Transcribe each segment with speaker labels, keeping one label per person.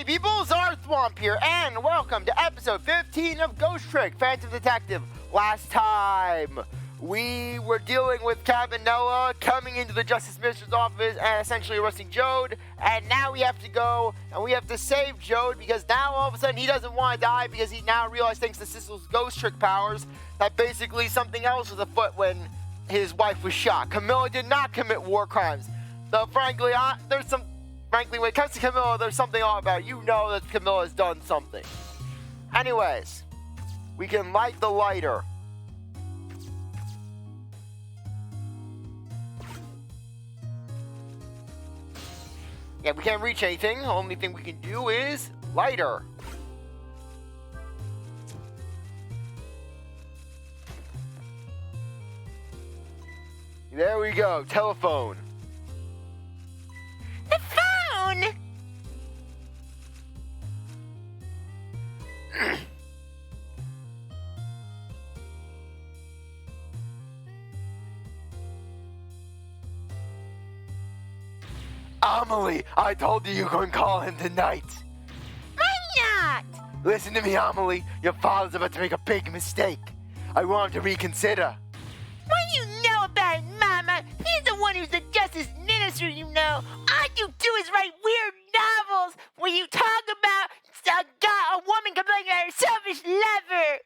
Speaker 1: people, CzarThwomp here, and welcome to episode 15 of Ghost Trick, Phantom Detective. Last time, we were dealing with Captain Noah coming into the Justice Minister's office and essentially arresting Jode, and now we have to go and we have to save Jode because now all of a sudden he doesn't want to die because he now realized thanks to Sissel's Ghost Trick powers that basically something else was afoot when his wife was shot. Camilla did not commit war crimes. Though frankly, when it comes to Camilla, there's something off about it. You know that Camilla has done something. Anyways, we can light the lighter. Yeah, we can't reach anything. The only thing we can do is lighter. There we go. Telephone.
Speaker 2: The phone!
Speaker 1: Amelie, I told you couldn't call him tonight.
Speaker 2: Why not?
Speaker 1: Listen to me, Amelie. Your father's about to make a big mistake. I want him to reconsider.
Speaker 2: What do you know about it, Mama? He's the one who's the Justice Minister, you know. All you do is write weird novels where you talk about a woman complaining about her selfish lover.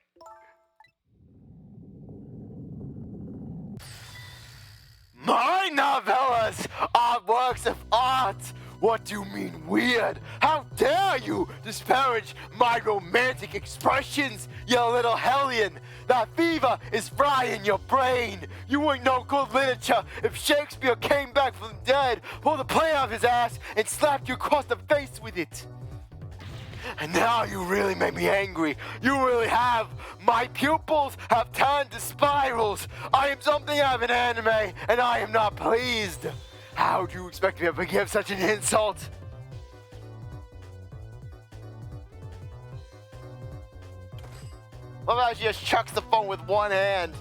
Speaker 1: My novellas are works of art. What do you mean weird? How dare you disparage my romantic expressions, you little hellion? That fever is frying your brain. You ain't no good literature if Shakespeare came back from the dead, pulled a plane out of his ass, and slapped you across the face with it. And now you really make me angry. You really have. My pupils have turned to spirals. I am something out of an anime, and I am not pleased. How do you expect me to forgive such an insult? Love how she just chucks the phone with one hand.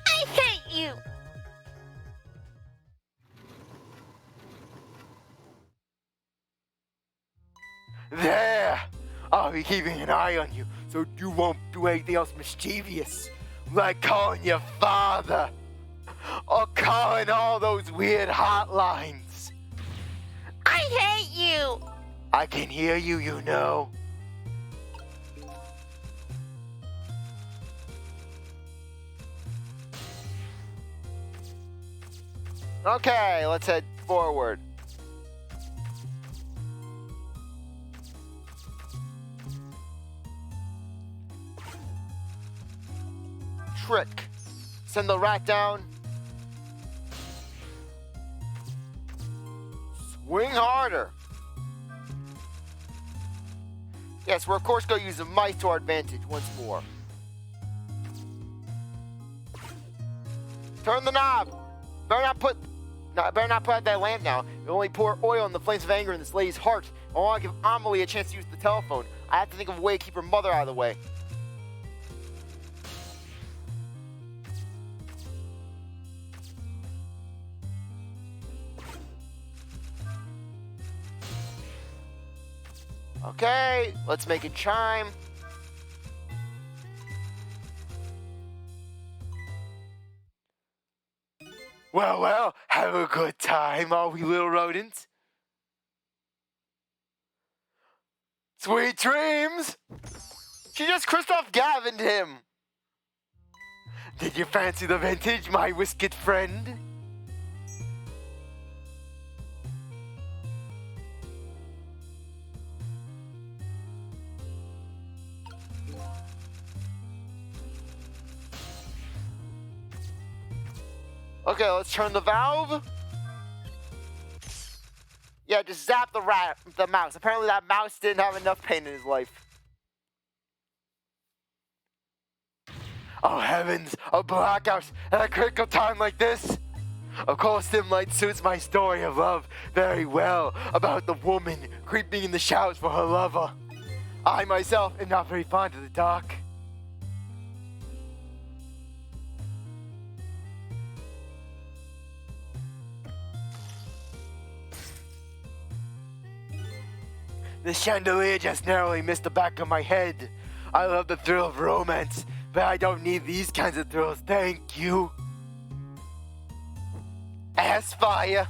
Speaker 2: I hate you.
Speaker 1: There! I'll be keeping an eye on you so you won't do anything else mischievous, like calling your father, or calling all those weird hotlines.
Speaker 2: I hate you.
Speaker 1: I can hear you, you know. Okay, let's head forward. Trick. Send the rat down. Swing harder. Yes, we're of course going to use the mice to our advantage once more. Turn the knob. Better not put out that lamp now. It'll only pour oil in the flames of anger in this lady's heart. I want to give Amelie a chance to use the telephone. I have to think of a way to keep her mother out of the way. Okay, let's make it chime. Well, have a good time, all we little rodents. Sweet dreams! She just Christoph Gavin'd him. Did you fancy the vintage, my whiskered friend? Okay, let's turn the valve. Yeah, just zap the mouse. Apparently that mouse didn't have enough pain in his life. Oh heavens, a blackout at a critical time like this? Of course, dim light suits my story of love very well about the woman creeping in the showers for her lover. I myself am not very fond of the dark. The chandelier just narrowly missed the back of my head. I love the thrill of romance, but I don't need these kinds of thrills, thank you. Ass fire.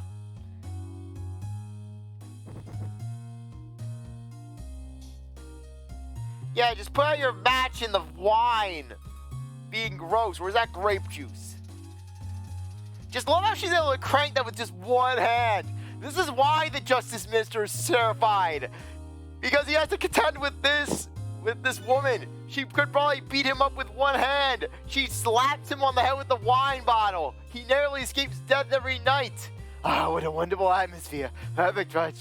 Speaker 1: Yeah, just put out your match in the wine. Being gross. Where's that grape juice? Just love how she's able to crank that with just one hand. This is why the Justice Minister is terrified. Because he has to contend with this woman. She could probably beat him up with one hand. She slaps him on the head with the wine bottle. He narrowly escapes death every night. Ah, what a wonderful atmosphere. Perfect for a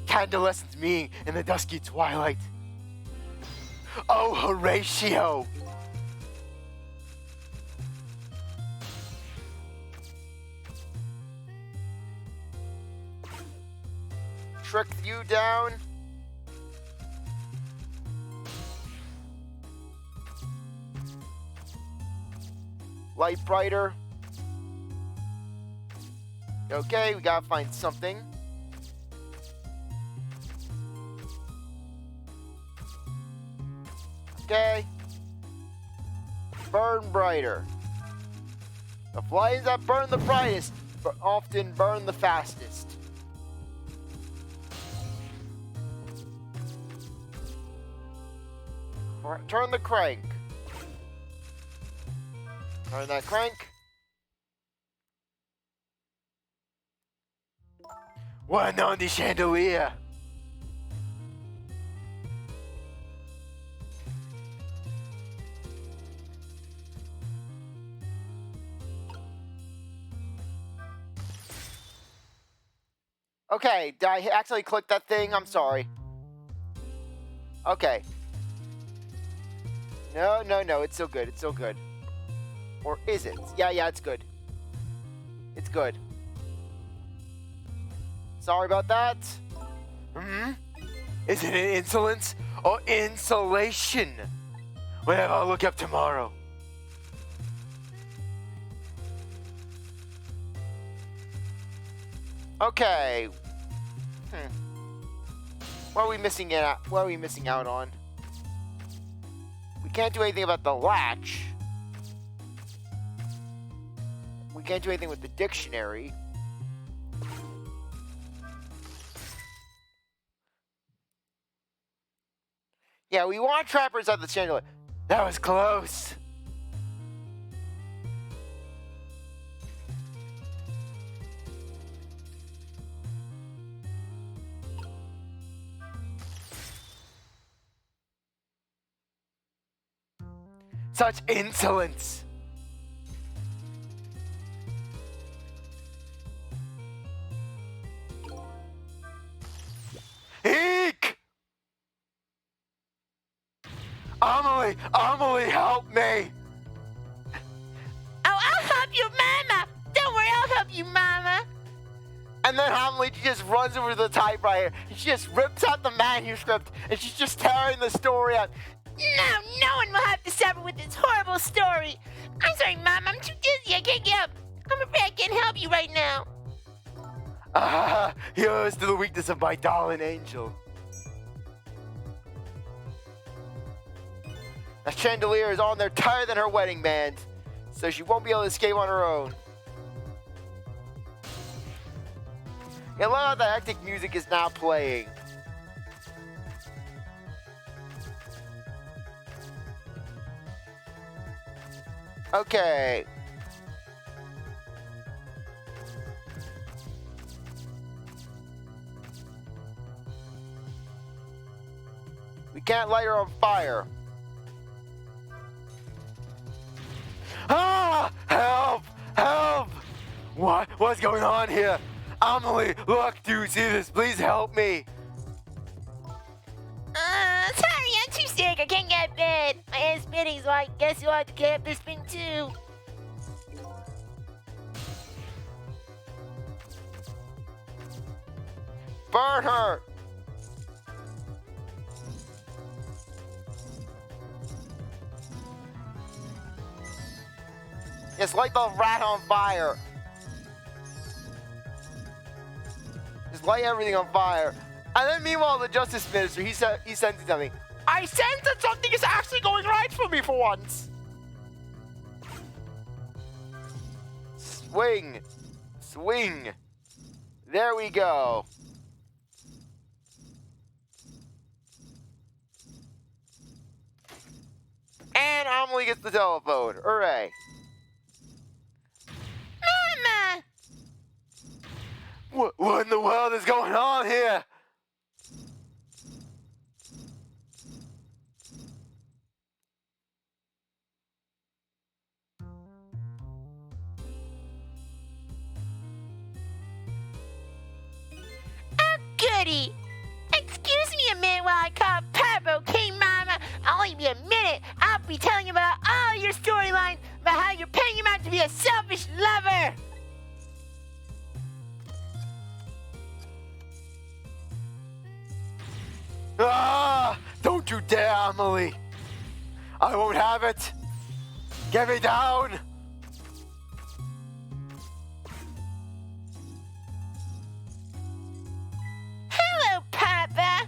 Speaker 1: candlescent meeting in the dusky twilight. Oh, Horatio. Trick you down. Light brighter. Okay, we gotta find something. Okay. Burn brighter. The flames that burn the brightest often burn the fastest. Turn the crank. Turn that crank. One on the chandelier. Okay, did I actually click that thing? I'm sorry. Okay. No, it's still good. It's still good. Or is it? Yeah, it's good. It's good. Sorry about that. Is it an insolence or insulation? Whatever, I'll look up tomorrow. Okay. What are we missing out? What are we missing out on? We can't do anything about the latch. We can't do anything with the dictionary. Yeah, we want trappers at the chandelier. That was close. Such insolence. Eek! Amelie, help me!
Speaker 2: Oh, I'll help you, Mama! Don't worry, I'll help you, Mama!
Speaker 1: And then Amelie just runs over to the typewriter, and she just rips out the manuscript, and she's just tearing the story out.
Speaker 2: No one will have to suffer with this horrible story. I'm sorry, Mom. I'm too dizzy. I can't get up. I'm afraid I can't help you right now.
Speaker 1: Here's to the weakness of my darling angel. The chandelier is on there tighter than her wedding band, so she won't be able to escape on her own. Yeah, look how the hectic music is now playing. Okay. We can't light her on fire. Ah! Help! Help! What's going on here? Amelie, look, do you see this? Please help me.
Speaker 2: Sorry, I'm too sick. I can't get out of bed. My head's spinning, so I guess you'll have to get up this spin too.
Speaker 1: Burn her! Yes, light the rat on fire. Just light everything on fire. And then meanwhile, the Justice Minister, he sends something. I sense that something is actually going right for me for once. Swing. Swing. There we go. And Amelie gets the telephone. Hooray.
Speaker 2: Mama!
Speaker 1: What in the world is going on here?
Speaker 2: Oh, goody! Excuse me a minute while I call Papa, okay, Mama? I'll only be a minute. I'll be telling you about all your storylines about how you're paying him out to be a selfish lover.
Speaker 1: Ah! Don't you dare, Amelie! I won't have it! Get me down!
Speaker 2: Hello, Papa.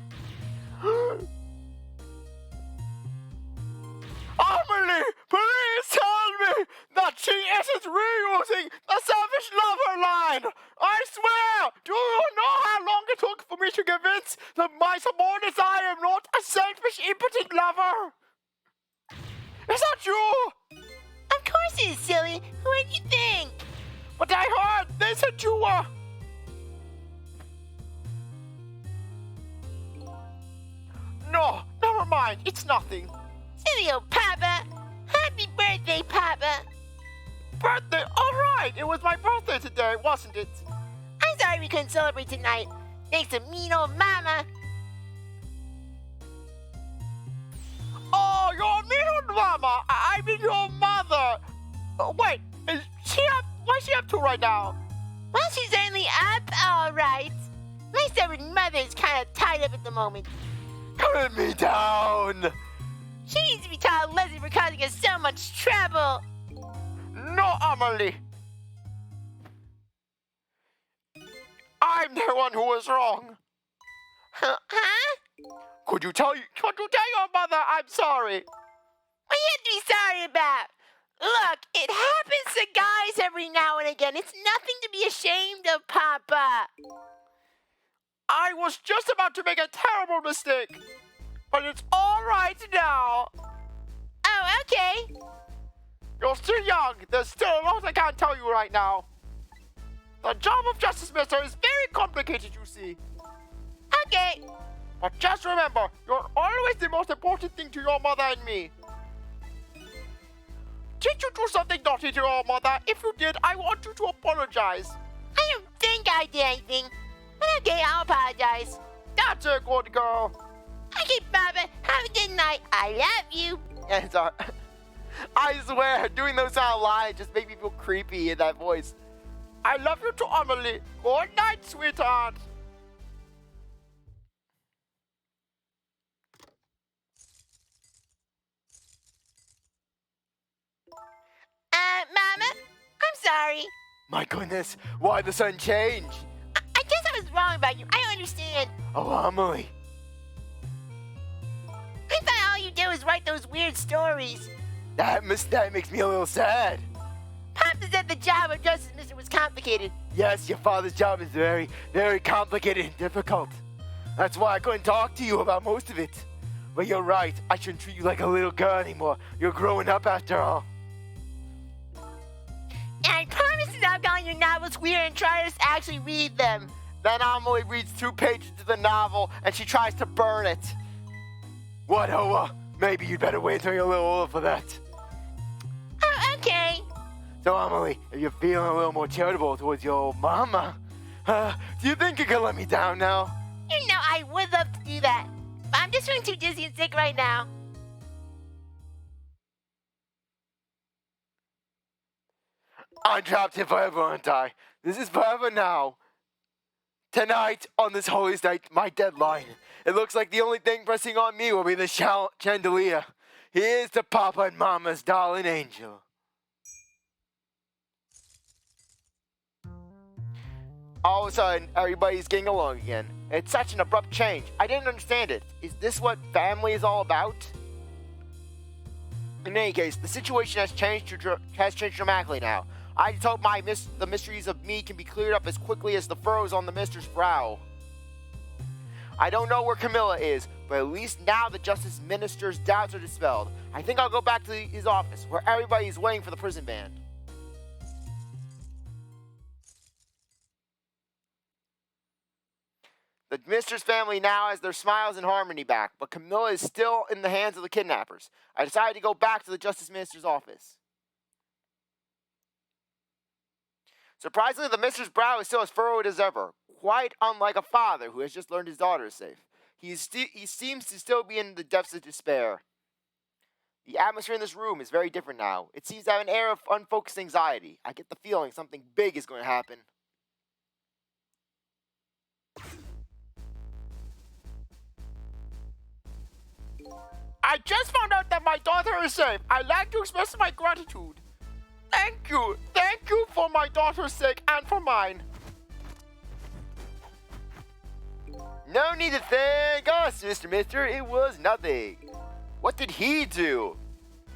Speaker 1: Amelie! Please tell me that she isn't reusing the selfish lover line! I swear! Do you know how long it took for me to convince my subordinates I am not a selfish, impotent lover? Is that you?
Speaker 2: Of course it is, silly. Who did you think?
Speaker 1: But I heard they said you were... No, never mind. It's nothing.
Speaker 2: Silly old Papa. Happy birthday, Papa.
Speaker 1: Birthday? All right. It was my birthday today, wasn't it?
Speaker 2: I'm sorry we couldn't celebrate tonight. Thanks to mean old Mama.
Speaker 1: Oh, your little mama. I mean your mother. Wait, is she up? What's she up to right now?
Speaker 2: Well, she's only up, all right. My stubborn mother is kind of tied up at the moment.
Speaker 1: Put me down.
Speaker 2: She needs to be taught a lesson for causing us so much trouble.
Speaker 1: No, Amelie. I'm the one who was wrong.
Speaker 2: Huh?
Speaker 1: Could you tell your mother I'm sorry?
Speaker 2: What do you have to be sorry about? Look, it happens to guys every now and again. It's nothing to be ashamed of, Papa.
Speaker 1: I was just about to make a terrible mistake, but it's all right now.
Speaker 2: Oh, okay.
Speaker 1: You're still young. There's still a lot I can't tell you right now. The job of Justice Minister is very complicated, you see.
Speaker 2: Okay.
Speaker 1: But just remember, you're always the most important thing to your mother and me. Did you do something naughty to your mother? If you did, I want you to apologize.
Speaker 2: I don't think I did anything. But okay, I'll apologize.
Speaker 1: That's a good girl.
Speaker 2: Okay, Papa, have a good night. I love you.
Speaker 1: And I swear, doing those sound lines just make me feel creepy in that voice. I love you too, Amelie. Good night, sweetheart.
Speaker 2: Mama, I'm sorry.
Speaker 1: My goodness, why the sudden change?
Speaker 2: I guess I was wrong about you. I don't understand.
Speaker 1: Oh, Amelie.
Speaker 2: I thought all you did was write those weird stories.
Speaker 1: That makes me a little sad.
Speaker 2: Papa said the job of Justice Minister was complicated.
Speaker 1: Yes, your father's job is very, very complicated and difficult. That's why I couldn't talk to you about most of it. But you're right, I shouldn't treat you like a little girl anymore. You're growing up after all.
Speaker 2: And I promise to stop calling your novels weird and try to actually read them.
Speaker 1: Then Amelie reads 2 pages of the novel and she tries to burn it. What, Hoa? Maybe you'd better wait until you're a little older for that.
Speaker 2: Oh, okay.
Speaker 1: So, Amelie, if you're feeling a little more charitable towards your old mama, do you think you can let me down now?
Speaker 2: You know, I would love to do that. But I'm just feeling too dizzy and sick right now.
Speaker 1: I'm trapped here forever, aren't I? This is forever now. Tonight, on this holiest night, my deadline. It looks like the only thing pressing on me will be the chandelier. Here's to Papa and Mama's darling angel. All of a sudden, everybody's getting along again. It's such an abrupt change. I didn't understand it. Is this what family is all about? In any case, the situation has changed dramatically now. I just hope the mysteries of me can be cleared up as quickly as the furrows on the mister's brow. I don't know where Camilla is, but at least now the Justice Minister's doubts are dispelled. I think I'll go back to his office, where everybody's waiting for the prison van. The Minister's family now has their smiles and harmony back, but Camilla is still in the hands of the kidnappers. I decided to go back to the Justice Minister's office. Surprisingly, the Minister's brow is still as furrowed as ever, quite unlike a father who has just learned his daughter is safe. He seems to still be in the depths of despair. The atmosphere in this room is very different now. It seems to have an air of unfocused anxiety. I get the feeling something big is going to happen. I just found out that my daughter is safe. I'd like to express my gratitude. Thank you. Thank you for my daughter's sake and for mine. No need to thank us, Mr. Mister. It was nothing. What did he do?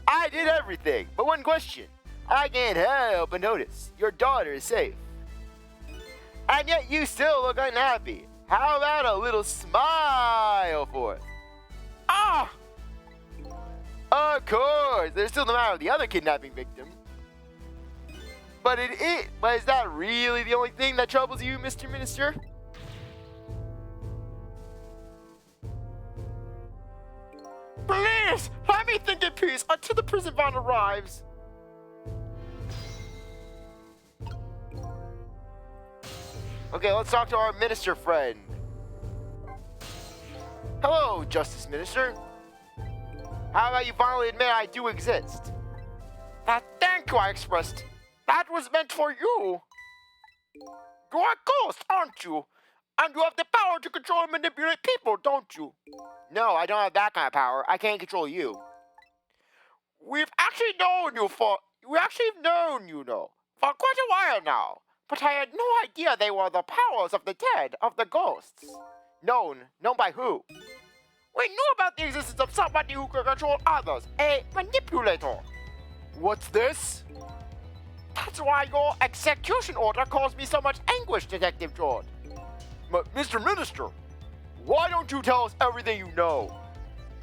Speaker 1: I did everything. But one question. I can't help but notice. Your daughter is safe. And yet you still look unhappy. How about a little smile for us? Ah! Of course, there's still the matter of the other kidnapping victim. But is that really the only thing that troubles you, Mr. Minister? Please, let me think in peace until the prison van arrives. Okay, let's talk to our minister friend. Hello, Justice Minister. How about you finally admit I do exist? That thank you I expressed. That was meant for you. You're a ghost, aren't you? And you have the power to control and manipulate people, don't you? No, I don't have that kind of power. I can't control you. We've actually known you for quite a while now. But I had no idea they were the powers of the dead, of the ghosts. Known by who? We knew about the existence of somebody who could control others, a manipulator. What's this? That's why your execution order caused me so much anguish, Detective George. But, Mr. Minister, why don't you tell us everything you know?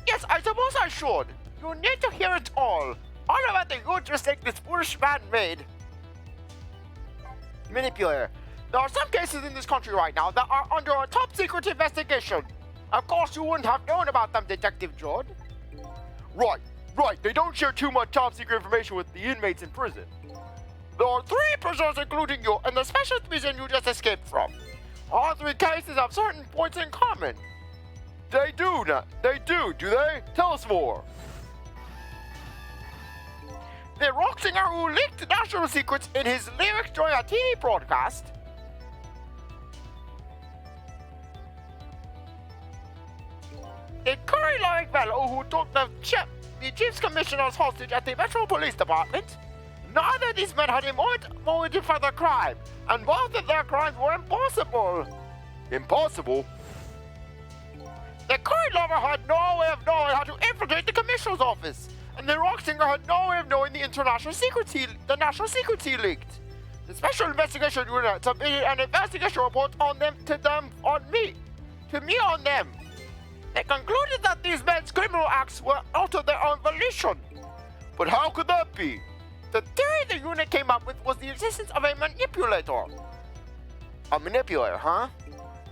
Speaker 1: Yes, I suppose I should. You need to hear it all. All about the huge mistake this foolish man made. Manipulator. There are some cases in this country right now that are under a top secret investigation. Of course, you wouldn't have known about them, Detective George. Right. They don't share too much top secret information with the inmates in prison. There are 3 prisoners, including you, in the special prison you just escaped from. All 3 cases have certain points in common. They do, do they? Tell us more. The rock singer who leaked national secrets in his lyrics during a TV broadcast. The curry-loving fellow who took the chief's commissioner's hostage at the Metro Police Department. Neither of these men had a motive for the crime, and both of their crimes were impossible. Impossible? The curry lover had no way of knowing how to infiltrate the commissioner's office, and the rock singer had no way of knowing the national secrets he leaked. The special investigation unit submitted an investigation report on them. They concluded that these men's criminal acts were out of their own volition. But how could that be? The theory the unit came up with was the existence of a manipulator. A manipulator, huh?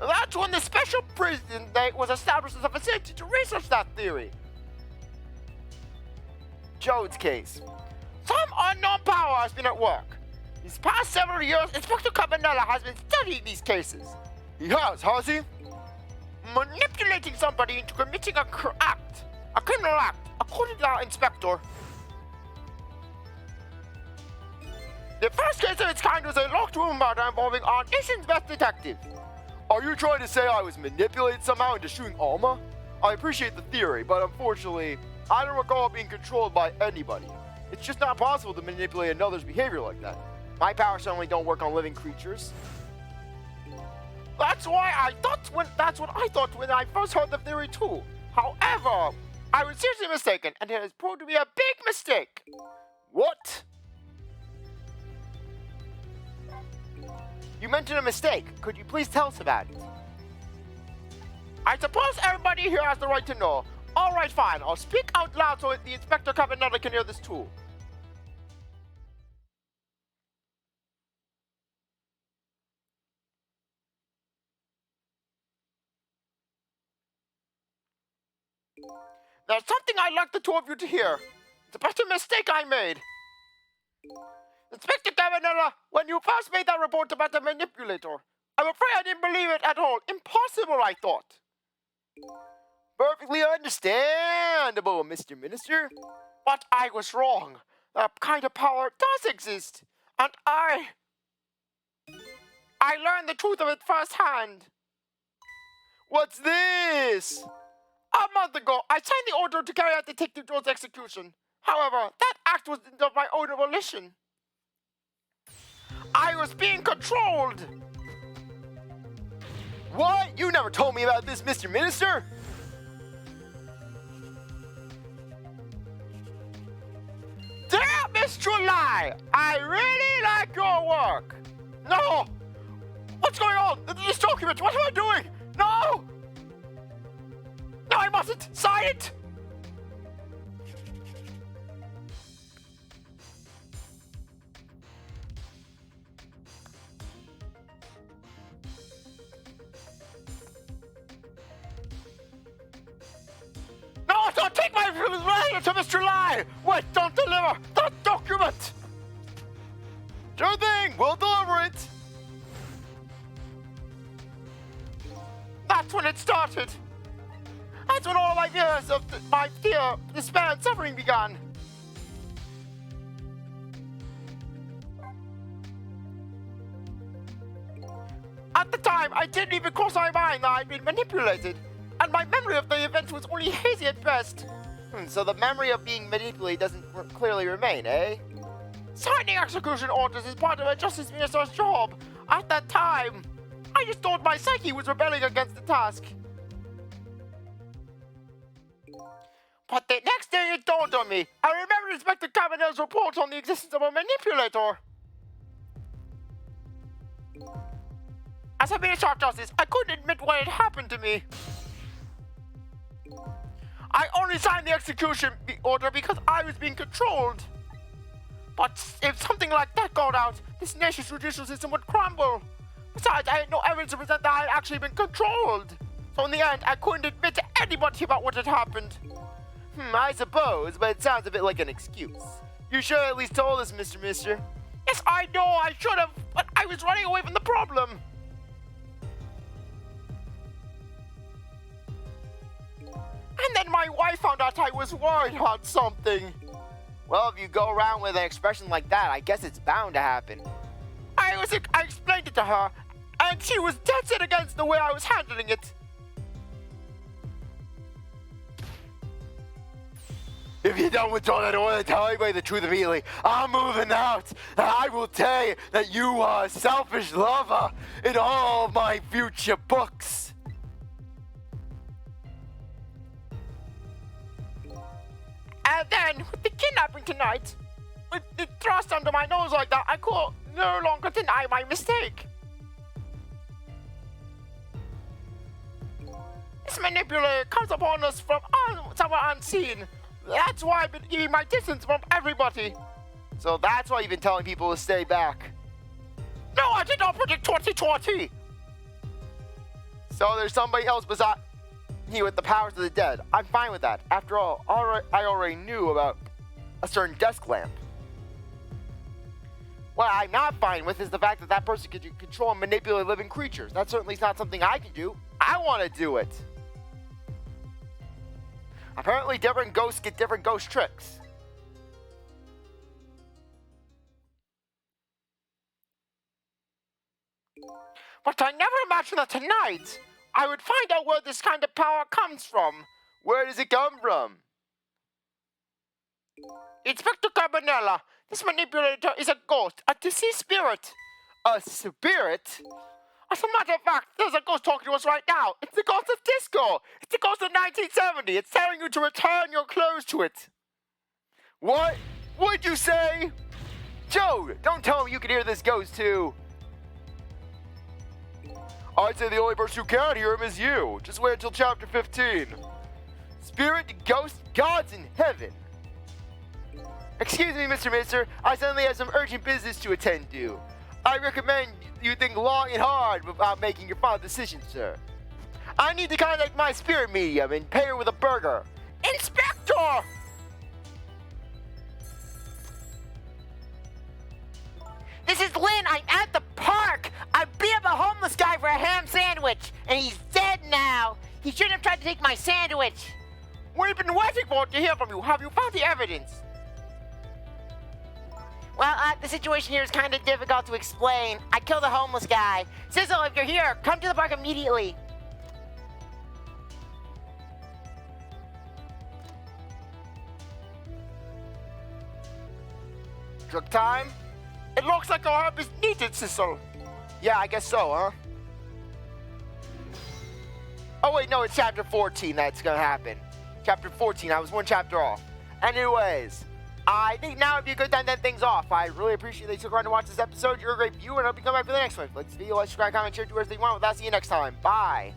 Speaker 1: That's when the special prison was established as a facility to research that theory. Jode's case. Some unknown power has been at work. These past several years, Inspector Cabanella has been studying these cases. He has he? Manipulating somebody into committing a criminal act, according to our inspector. The first case of its kind was a locked room murder involving our nation's best detective. Are you trying to say I was manipulated somehow into shooting Alma? I appreciate the theory, but unfortunately, I don't recall being controlled by anybody. It's just not possible to manipulate another's behavior like that. My powers certainly don't work on living creatures. That's what I thought when I first heard the theory too. However, I was seriously mistaken, and it has proved to be a big mistake. What? You mentioned a mistake. Could you please tell us about it? I suppose everybody here has the right to know. All right, fine. I'll speak out loud so the Inspector Cabanella can hear this too. There's something I'd like the two of you to hear. It's about a mistake I made. Inspector Cabanella, when you first made that report about the manipulator, I'm afraid I didn't believe it at all. Impossible, I thought. Perfectly understandable, Mr. Minister. But I was wrong. That kind of power does exist. And I learned the truth of it firsthand. What's this? A month ago, I signed the order to carry out Detective Jones' execution. However, that act was of my own volition. I was being controlled. What? You never told me about this, Mr. Minister. Damn, Mr. Lie! I really like your work. No! What's going on? These documents, what am I doing? No! No, I mustn't! Sign it! No, don't take my letter to Mr. Lie! Wait, don't deliver that document! Sure thing, we'll deliver it! That's when it started. That's when all my years of my fear, despair, and suffering began. At the time, I didn't even cross my mind that I'd been manipulated, and my memory of the event was only hazy at best. So the memory of being manipulated doesn't clearly remain, eh? Signing execution orders is part of a Justice Minister's job. At that time, I just thought my psyche was rebelling against the task. But the next day it dawned on me. I remembered Inspector Cabanella's report on the existence of a manipulator. As a Minister of Justice, I couldn't admit what had happened to me. I only signed the execution order because I was being controlled. But if something like that got out, this nation's judicial system would crumble. Besides, I had no evidence to present that I had actually been controlled. So in the end, I couldn't admit to anybody about what had happened. I suppose, but it sounds a bit like an excuse. You should have at least told us, Mr. Mister. Yes, I know, I should have, but I was running away from the problem. And then my wife found out I was worried about something. Well, if you go around with an expression like that, I guess it's bound to happen. I explained it to her, and she was dead set against the way I was handling it. If you don't withdraw that order, tell everybody the truth immediately. I'm moving out, and I will tell you that you are a selfish lover in all of my future books. And then, with the kidnapping tonight, with it thrust under my nose like that, I could no longer deny my mistake. This manipulator comes upon us from somewhere unseen. That's why I've been keeping my distance from everybody. So that's why you've been telling people to stay back. No, I did not predict 2020. So there's somebody else beside me with the powers of the dead. I'm fine with that. After all, I already knew about a certain desk lamp. What I'm not fine with is the fact that that person could control and manipulate living creatures. That certainly is not something I can do. I want to do it. Apparently different ghosts get different ghost tricks. But I never imagined that tonight I would find out where this kind of power comes from. Where does it come from? Inspector Cabanella, this manipulator is a ghost, a deceased spirit. A spirit? As a matter of fact, there's a ghost talking to us right now. It's the ghost of disco. It's the ghost of 1970. It's telling you to return your clothes to it. What? What'd you say? Joe, don't tell him you can hear this ghost too. I'd say the only person who can hear him is you. Just wait until chapter 15. Spirit, ghost, gods in heaven. Excuse me, Mr. Mister. I suddenly have some urgent business to attend to. I recommend you think long and hard about making your final decision, sir. I need to contact my spirit medium and pay her with a burger. Inspector!
Speaker 2: This is Lynn. I'm at the park. I beat up a homeless guy for a ham sandwich, and he's dead now. He shouldn't have tried to take my sandwich.
Speaker 1: We've been waiting for to hear from you. Have you found the evidence?
Speaker 2: Well, the situation here is kind of difficult to explain. I killed a homeless guy. Sizzle, if you're here, come to the park immediately.
Speaker 1: Drug time? It looks like our help is needed, Sizzle. Yeah, I guess so, huh? Oh wait, no, it's chapter 14 that's gonna happen. Chapter 14, I was one chapter off. Anyways, I think now would be a good time to end things off. I really appreciate that you took around to watch this episode. You're a great viewer, and I hope you come back for the next one. Like this video, like, subscribe, comment, share, do whatever you want. With that, see you next time. Bye.